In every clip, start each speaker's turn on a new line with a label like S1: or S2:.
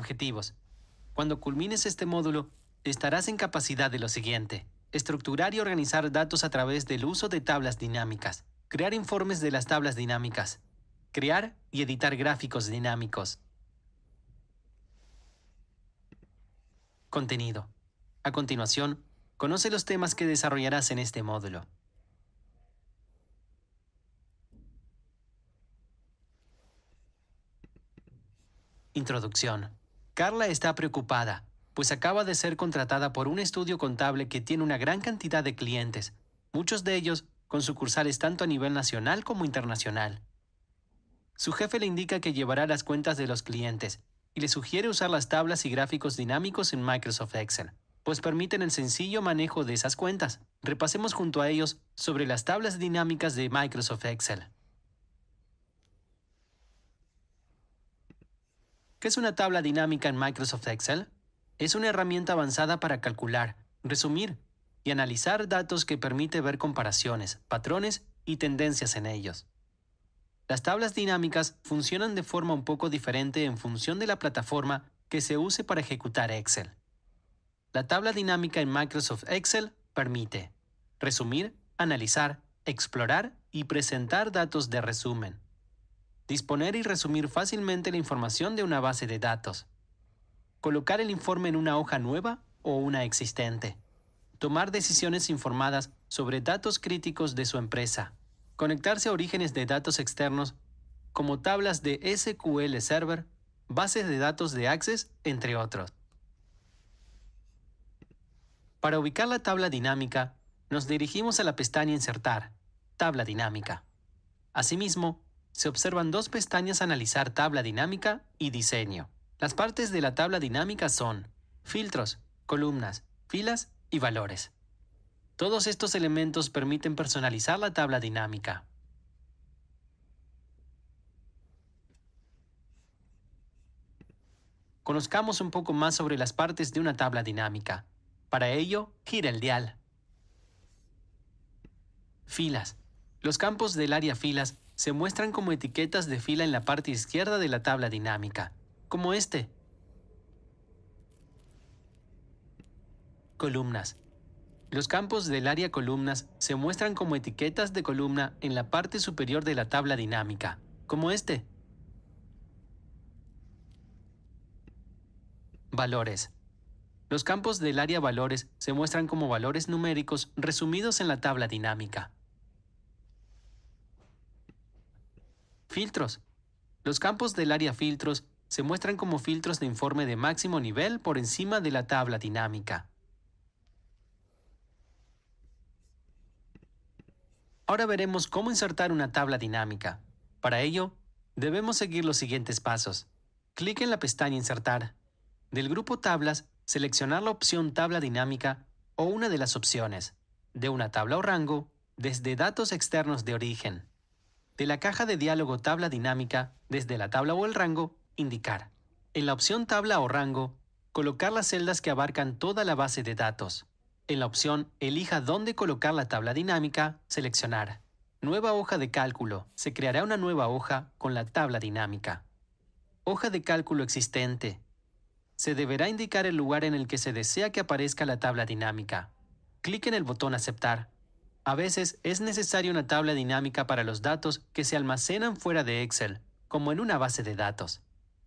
S1: objetivos. Cuando culmines este módulo, estarás en capacidad de lo siguiente: estructurar y organizar datos a través del uso de tablas dinámicas, crear informes de las tablas dinámicas, crear y editar gráficos dinámicos. Contenido. A continuación, conoce los temas que desarrollarás en este módulo. Introducción. Carla está preocupada, pues acaba de ser contratada por un estudio contable que tiene una gran cantidad de clientes, muchos de ellos con sucursales tanto a nivel nacional como internacional. Su jefe le indica que llevará las cuentas de los clientes y le sugiere usar las tablas y gráficos dinámicos en Microsoft Excel, pues permiten el sencillo manejo de esas cuentas. Repasemos junto a ellos sobre las tablas dinámicas de Microsoft Excel. ¿Qué es una tabla dinámica en Microsoft Excel? Es una herramienta avanzada para calcular, resumir y analizar datos que permite ver comparaciones, patrones y tendencias en ellos. Las tablas dinámicas funcionan de forma un poco diferente en función de la plataforma que se use para ejecutar Excel. La tabla dinámica en Microsoft Excel permite resumir, analizar, explorar y presentar datos de resumen. Disponer y resumir fácilmente la información de una base de datos. Colocar el informe en una hoja nueva o una existente. Tomar decisiones informadas sobre datos críticos de su empresa. Conectarse a orígenes de datos externos como tablas de SQL Server, bases de datos de Access, entre otros. Para ubicar la tabla dinámica, nos dirigimos a la pestaña Insertar, Tabla dinámica. Asimismo, se observan dos pestañas Analizar tabla dinámica y Diseño. Las partes de la tabla dinámica son filtros, columnas, filas y valores. Todos estos elementos permiten personalizar la tabla dinámica. Conozcamos un poco más sobre las partes de una tabla dinámica. Para ello, gira el dial. Filas. Los campos del área filas se muestran como etiquetas de fila en la parte izquierda de la tabla dinámica, como este. Columnas. Los campos del área columnas se muestran como etiquetas de columna en la parte superior de la tabla dinámica, como este. Valores. Los campos del área valores se muestran como valores numéricos resumidos en la tabla dinámica. Filtros. Los campos del área filtros se muestran como filtros de informe de máximo nivel por encima de la tabla dinámica. Ahora veremos cómo insertar una tabla dinámica. Para ello, debemos seguir los siguientes pasos. Clic en la pestaña Insertar. Del grupo Tablas, seleccionar la opción Tabla dinámica o una de las opciones. De una tabla o rango, desde Datos externos de origen. De la caja de diálogo Tabla dinámica, desde la tabla o el rango, indicar. En la opción Tabla o rango, colocar las celdas que abarcan toda la base de datos. En la opción Elija dónde colocar la tabla dinámica, seleccionar. Nueva hoja de cálculo. Se creará una nueva hoja con la tabla dinámica. Hoja de cálculo existente. Se deberá indicar el lugar en el que se desea que aparezca la tabla dinámica. Clic en el botón Aceptar. A veces es necesaria una tabla dinámica para los datos que se almacenan fuera de Excel, como en una base de datos.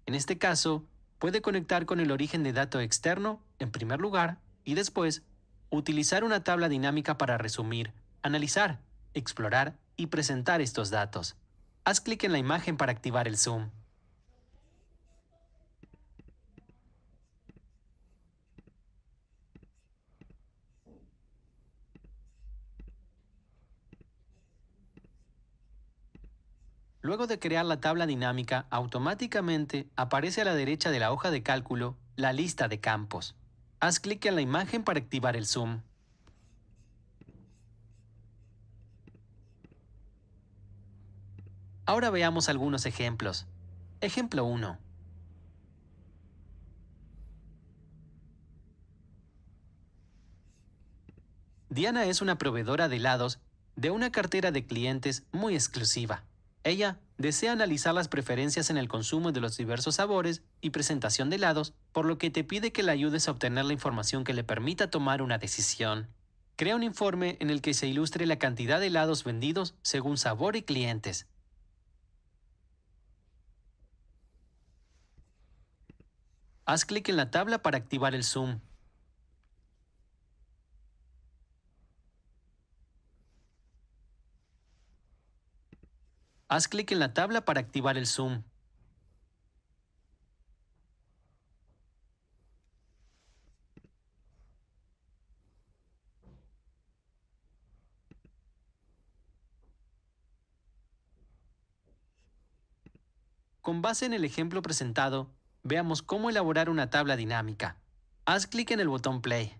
S1: En este caso, puede conectar con el origen de dato externo, en primer lugar, y después, utilizar una tabla dinámica para resumir, analizar, explorar y presentar estos datos. Haz clic en la imagen para activar el zoom. Luego de crear la tabla dinámica, automáticamente aparece a la derecha de la hoja de cálculo la lista de campos. Haz clic en la imagen para activar el zoom. Ahora veamos algunos ejemplos. Ejemplo 1. Diana es una proveedora de helados de una cartera de clientes muy exclusiva. Ella desea analizar las preferencias en el consumo de los diversos sabores y presentación de helados, por lo que te pide que le ayudes a obtener la información que le permita tomar una decisión. Crea un informe en el que se ilustre la cantidad de helados vendidos según sabor y clientes. Haz clic en la tabla para activar el zoom. Haz clic en la tabla para activar el zoom. Con base en el ejemplo presentado, veamos cómo elaborar una tabla dinámica. Haz clic en el botón Play.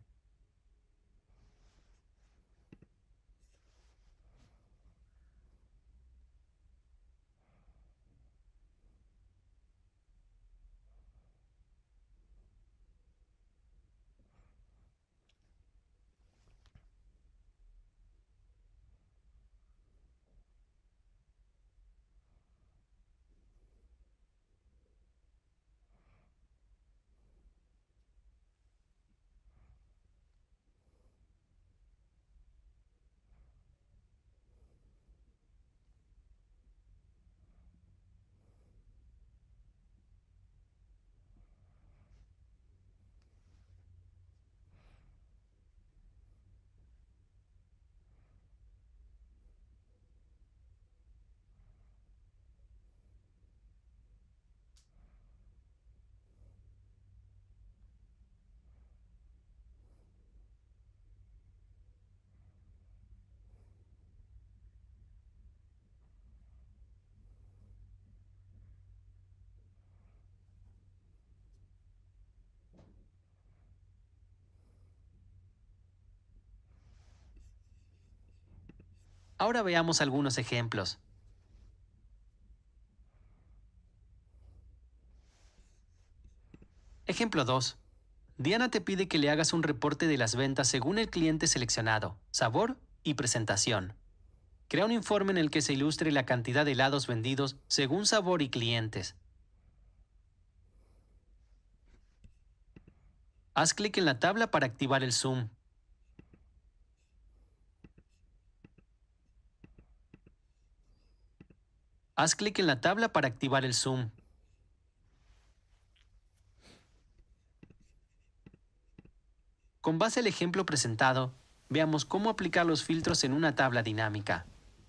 S1: Ahora veamos algunos ejemplos. Ejemplo 2. Diana te pide que le hagas un reporte de las ventas según el cliente seleccionado, sabor y presentación. Crea un informe en el que se ilustre la cantidad de helados vendidos según sabor y clientes. Haz clic en la tabla para activar el zoom. Haz clic en la tabla para activar el zoom. Con base al ejemplo presentado, veamos cómo aplicar los filtros en una tabla dinámica.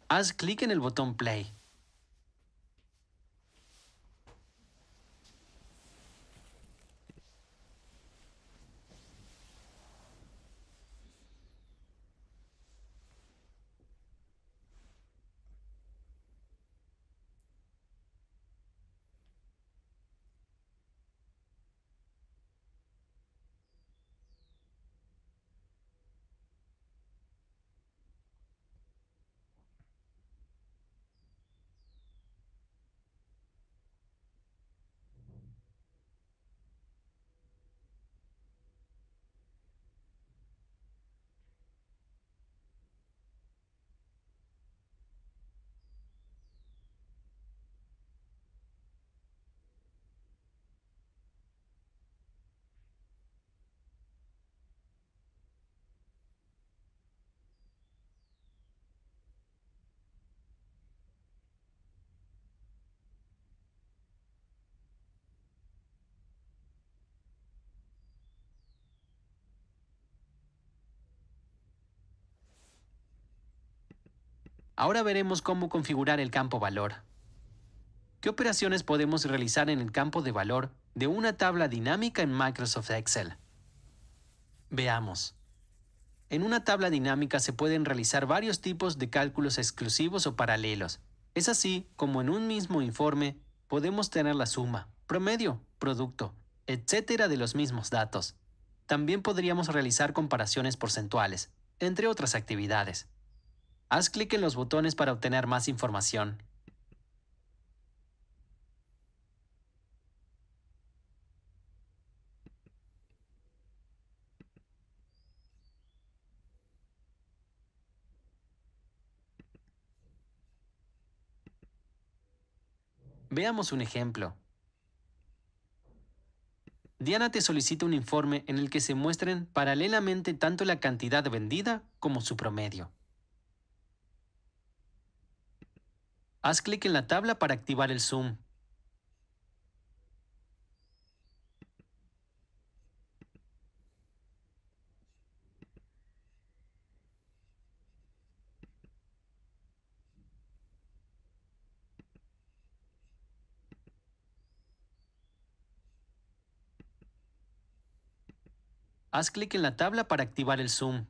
S1: Haz clic en el botón Play. Ahora veremos cómo configurar el campo valor. ¿Qué operaciones podemos realizar en el campo de valor de una tabla dinámica en Microsoft Excel? Veamos. En una tabla dinámica se pueden realizar varios tipos de cálculos exclusivos o paralelos. Es así como en un mismo informe podemos tener la suma, promedio, producto, etcétera de los mismos datos. También podríamos realizar comparaciones porcentuales, entre otras actividades. Haz clic en los botones para obtener más información. Veamos un ejemplo. Diana te solicita un informe en el que se muestren paralelamente tanto la cantidad vendida como su promedio. Haz clic en la tabla para activar el zoom. Haz clic en la tabla para activar el zoom.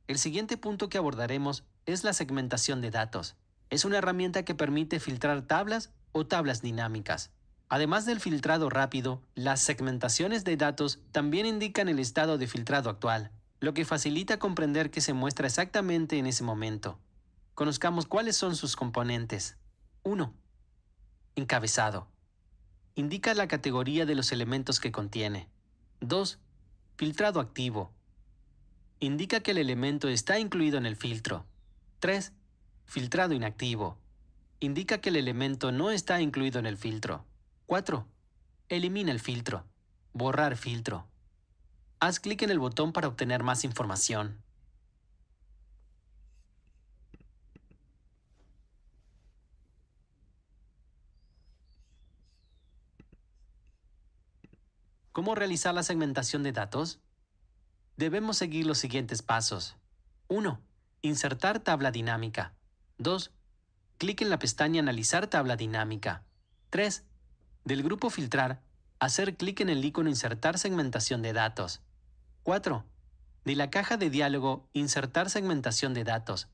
S1: El siguiente punto que abordaremos es la segmentación de datos. Es una herramienta que permite filtrar tablas o tablas dinámicas. Además del filtrado rápido, las segmentaciones de datos también indican el estado de filtrado actual, lo que facilita comprender qué se muestra exactamente en ese momento. Conozcamos cuáles son sus componentes. 1. Encabezado. Indica la categoría de los elementos que contiene. 2. Filtrado activo. Indica que el elemento está incluido en el filtro. 3. Filtrado inactivo. Indica que el elemento no está incluido en el filtro. 4. Elimina el filtro. Borrar filtro. Haz clic en el botón para obtener más información. ¿Cómo realizar la segmentación de datos? Debemos seguir los siguientes pasos. 1. Insertar tabla dinámica. 2. Clic en la pestaña Analizar tabla dinámica. 3. Del grupo Filtrar, hacer clic en el icono Insertar segmentación de datos. 4. De la caja de diálogo Insertar segmentación de datos.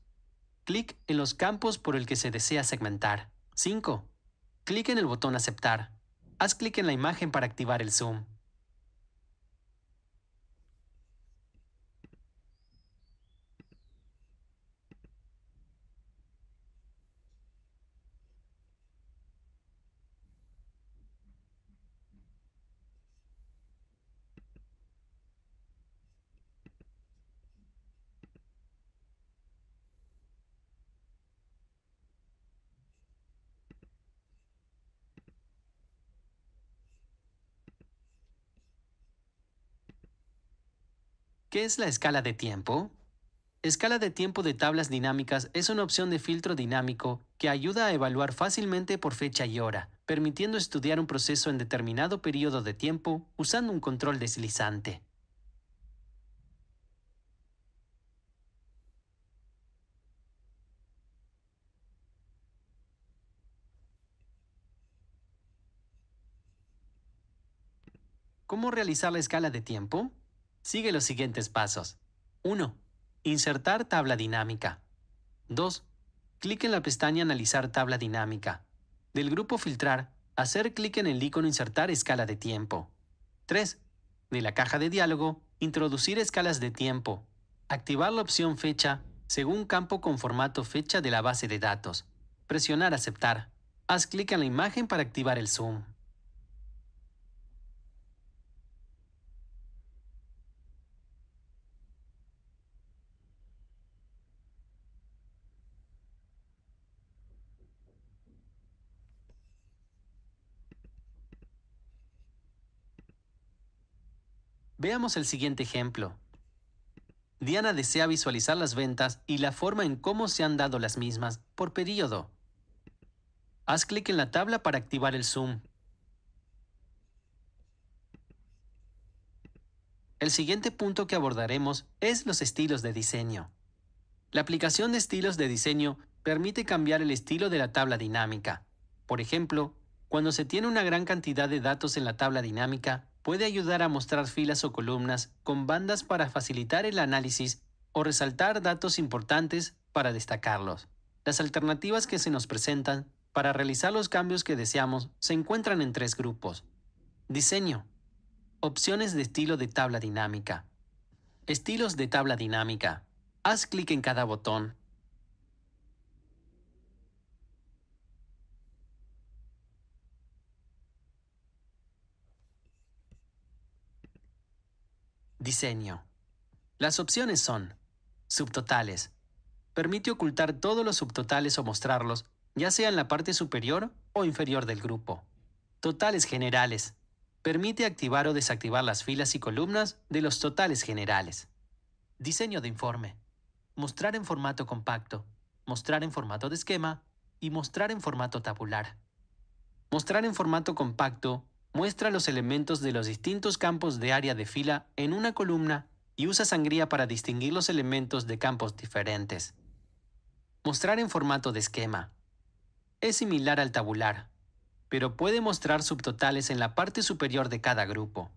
S1: Clic en los campos por el que se desea segmentar. 5. Clic en el botón Aceptar. Haz clic en la imagen para activar el zoom. ¿Qué es la escala de tiempo? Escala de tiempo de tablas dinámicas es una opción de filtro dinámico que ayuda a evaluar fácilmente por fecha y hora, permitiendo estudiar un proceso en determinado periodo de tiempo usando un control deslizante. ¿Cómo realizar la escala de tiempo? Sigue los siguientes pasos. 1. Insertar tabla dinámica. 2. Clic en la pestaña Analizar tabla dinámica. Del grupo Filtrar, hacer clic en el icono Insertar escala de tiempo. 3. De la caja de diálogo, introducir escalas de tiempo. Activar la opción Fecha según campo con formato fecha de la base de datos. Presionar Aceptar. Haz clic en la imagen para activar el zoom. Veamos el siguiente ejemplo. Diana desea visualizar las ventas y la forma en cómo se han dado las mismas por período. Haz clic en la tabla para activar el zoom. El siguiente punto que abordaremos es los estilos de diseño. La aplicación de estilos de diseño permite cambiar el estilo de la tabla dinámica. Por ejemplo, cuando se tiene una gran cantidad de datos en la tabla dinámica, puede ayudar a mostrar filas o columnas con bandas para facilitar el análisis o resaltar datos importantes para destacarlos. Las alternativas que se nos presentan para realizar los cambios que deseamos se encuentran en tres grupos. Diseño. Opciones de estilo de tabla dinámica. Estilos de tabla dinámica. Haz clic en cada botón. Diseño. Las opciones son subtotales. Permite ocultar todos los subtotales o mostrarlos, ya sea en la parte superior o inferior del grupo. Totales generales. Permite activar o desactivar las filas y columnas de los totales generales. Diseño de informe. Mostrar en formato compacto, mostrar en formato de esquema y mostrar en formato tabular. Mostrar en formato compacto muestra los elementos de los distintos campos de área de fila en una columna y usa sangría para distinguir los elementos de campos diferentes. Mostrar en formato de esquema. Es similar al tabular, pero puede mostrar subtotales en la parte superior de cada grupo,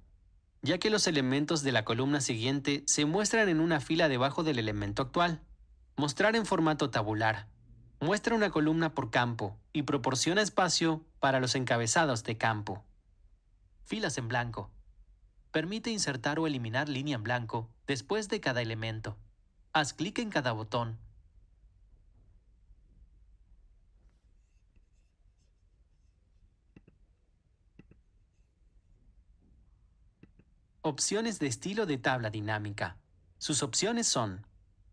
S1: ya que los elementos de la columna siguiente se muestran en una fila debajo del elemento actual. Mostrar en formato tabular. Muestra una columna por campo y proporciona espacio para los encabezados de campo. Filas en blanco. Permite insertar o eliminar línea en blanco después de cada elemento. Haz clic en cada botón. Opciones de estilo de tabla dinámica. Sus opciones son: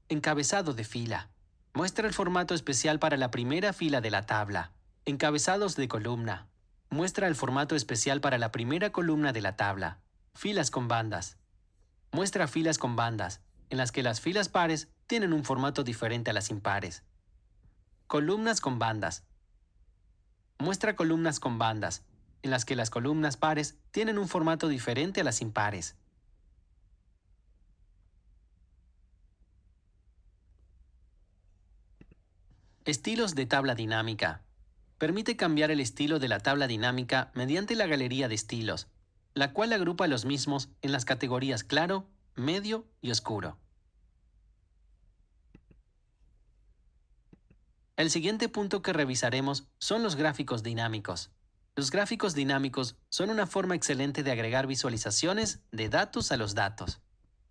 S1: encabezado de fila. Muestra el formato especial para la primera fila de la tabla. Encabezados de columna. Muestra el formato especial para la primera columna de la tabla. Filas con bandas. Muestra filas con bandas, en las que las filas pares tienen un formato diferente a las impares. Columnas con bandas. Muestra columnas con bandas, en las que las columnas pares tienen un formato diferente a las impares. Estilos de tabla dinámica. Permite cambiar el estilo de la tabla dinámica mediante la galería de estilos, la cual agrupa los mismos en las categorías claro, medio y oscuro. El siguiente punto que revisaremos son los gráficos dinámicos. Los gráficos dinámicos son una forma excelente de agregar visualizaciones de datos a los datos.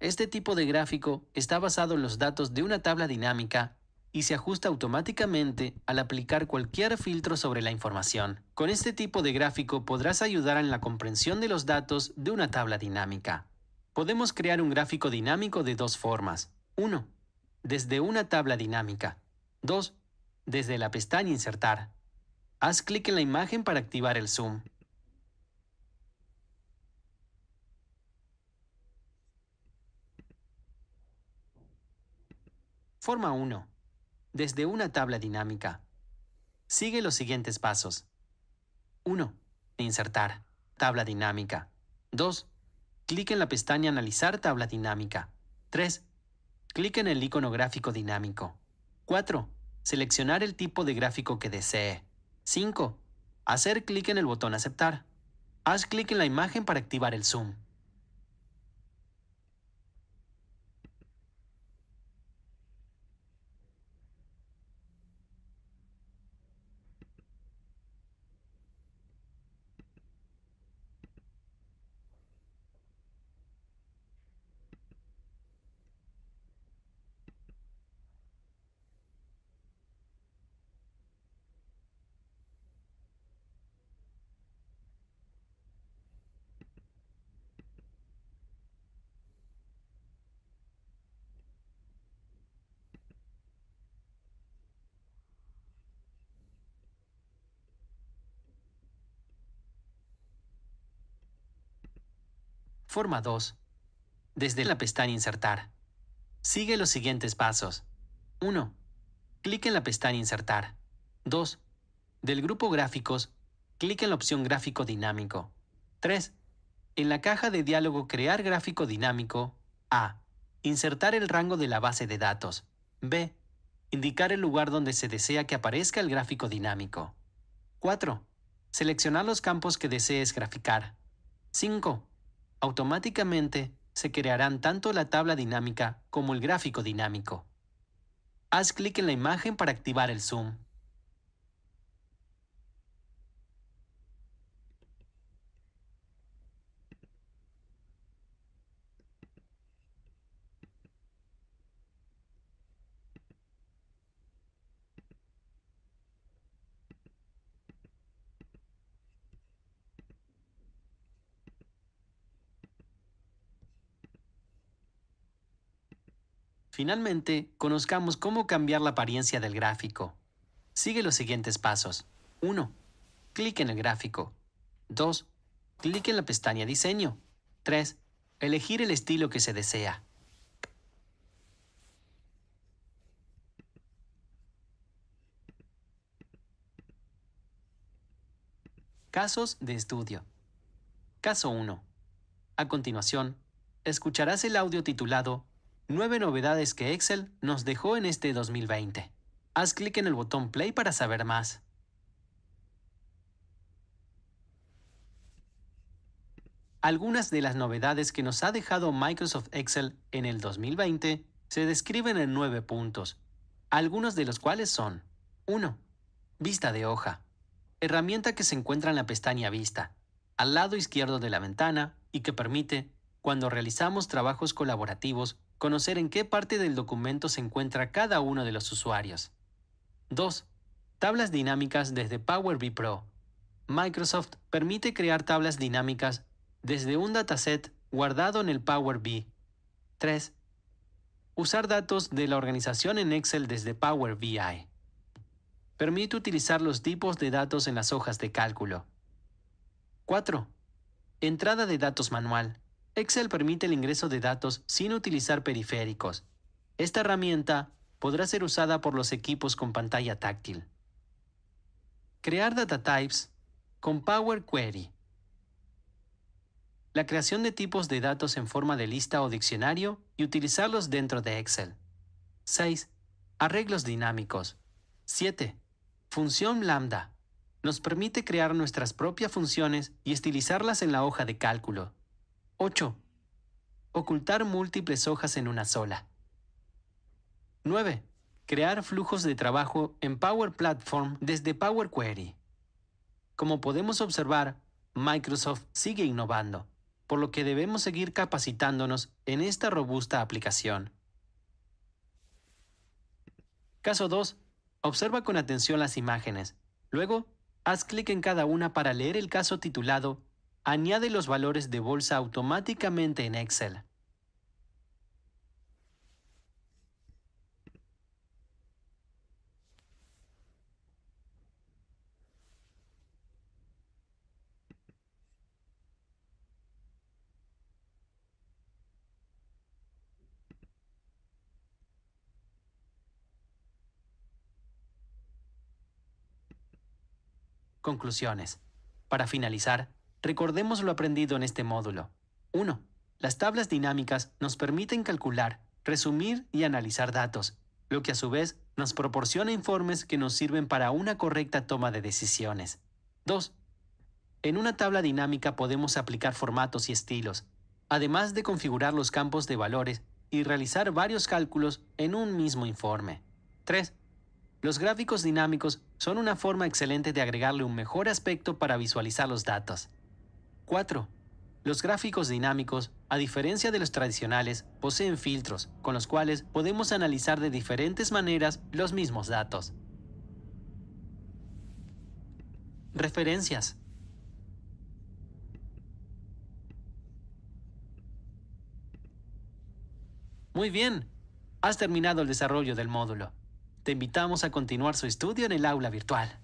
S1: Este tipo de gráfico está basado en los datos de una tabla dinámica y se ajusta automáticamente al aplicar cualquier filtro sobre la información. Con este tipo de gráfico podrás ayudar en la comprensión de los datos de una tabla dinámica. Podemos crear un gráfico dinámico de dos formas. 1. Desde una tabla dinámica. 2. Desde la pestaña Insertar. Haz clic en la imagen para activar el zoom. Forma 1. Desde una tabla dinámica. Sigue los siguientes pasos. 1. Insertar. Tabla dinámica. 2. Clic en la pestaña Analizar tabla dinámica. 3. Clic en el icono gráfico dinámico. 4. Seleccionar el tipo de gráfico que desee. 5. Hacer clic en el botón Aceptar. Haz clic en la imagen para activar el zoom. Forma 2. Desde la pestaña Insertar. Sigue los siguientes pasos. 1. Clic en la pestaña Insertar. 2. Del grupo Gráficos, clic en la opción Gráfico dinámico. 3. En la caja de diálogo Crear gráfico dinámico. A. Insertar el rango de la base de datos. B. Indicar el lugar donde se desea que aparezca el gráfico dinámico. 4. Seleccionar los campos que desees graficar. 5. Automáticamente se crearán tanto la tabla dinámica como el gráfico dinámico. Haz clic en la imagen para activar el zoom. Finalmente, conozcamos cómo cambiar la apariencia del gráfico. Sigue los siguientes pasos. 1. Clic en el gráfico. 2. Clic en la pestaña Diseño. 3. Elegir el estilo que se desea. Casos de estudio. Caso 1. A continuación, escucharás el audio titulado 9 novedades que Excel nos dejó en este 2020. Haz clic en el botón Play para saber más. Algunas de las novedades que nos ha dejado Microsoft Excel en el 2020 se describen en 9 puntos, algunos de los cuales son: 1. Vista de hoja. Herramienta que se encuentra en la pestaña Vista, al lado izquierdo de la ventana y que permite, cuando realizamos trabajos colaborativos, conocer en qué parte del documento se encuentra cada uno de los usuarios. 2. Tablas dinámicas desde Power BI Pro. Microsoft permite crear tablas dinámicas desde un dataset guardado en el Power BI. 3. Usar datos de la organización en Excel desde Power BI. Permite utilizar los tipos de datos en las hojas de cálculo. 4. Entrada de datos manual. Excel permite el ingreso de datos sin utilizar periféricos. Esta herramienta podrá ser usada por los equipos con pantalla táctil. Crear data types con Power Query. La creación de tipos de datos en forma de lista o diccionario y utilizarlos dentro de Excel. 6. Arreglos dinámicos. 7. Función lambda. Nos permite crear nuestras propias funciones y estilizarlas en la hoja de cálculo. 8. Ocultar múltiples hojas en una sola. 9. Crear flujos de trabajo en Power Platform desde Power Query. Como podemos observar, Microsoft sigue innovando, por lo que debemos seguir capacitándonos en esta robusta aplicación. Caso 2. Observa con atención las imágenes. Luego, haz clic en cada una para leer el caso titulado Añade los valores de bolsa automáticamente en Excel. Conclusiones. Para finalizar, recordemos lo aprendido en este módulo. 1. Las tablas dinámicas nos permiten calcular, resumir y analizar datos, lo que a su vez nos proporciona informes que nos sirven para una correcta toma de decisiones. 2. En una tabla dinámica podemos aplicar formatos y estilos, además de configurar los campos de valores y realizar varios cálculos en un mismo informe. 3. Los gráficos dinámicos son una forma excelente de agregarle un mejor aspecto para visualizar los datos. 4. Los gráficos dinámicos, a diferencia de los tradicionales, poseen filtros, con los cuales podemos analizar de diferentes maneras los mismos datos. Referencias. Muy bien, has terminado el desarrollo del módulo. Te invitamos a continuar su estudio en el aula virtual.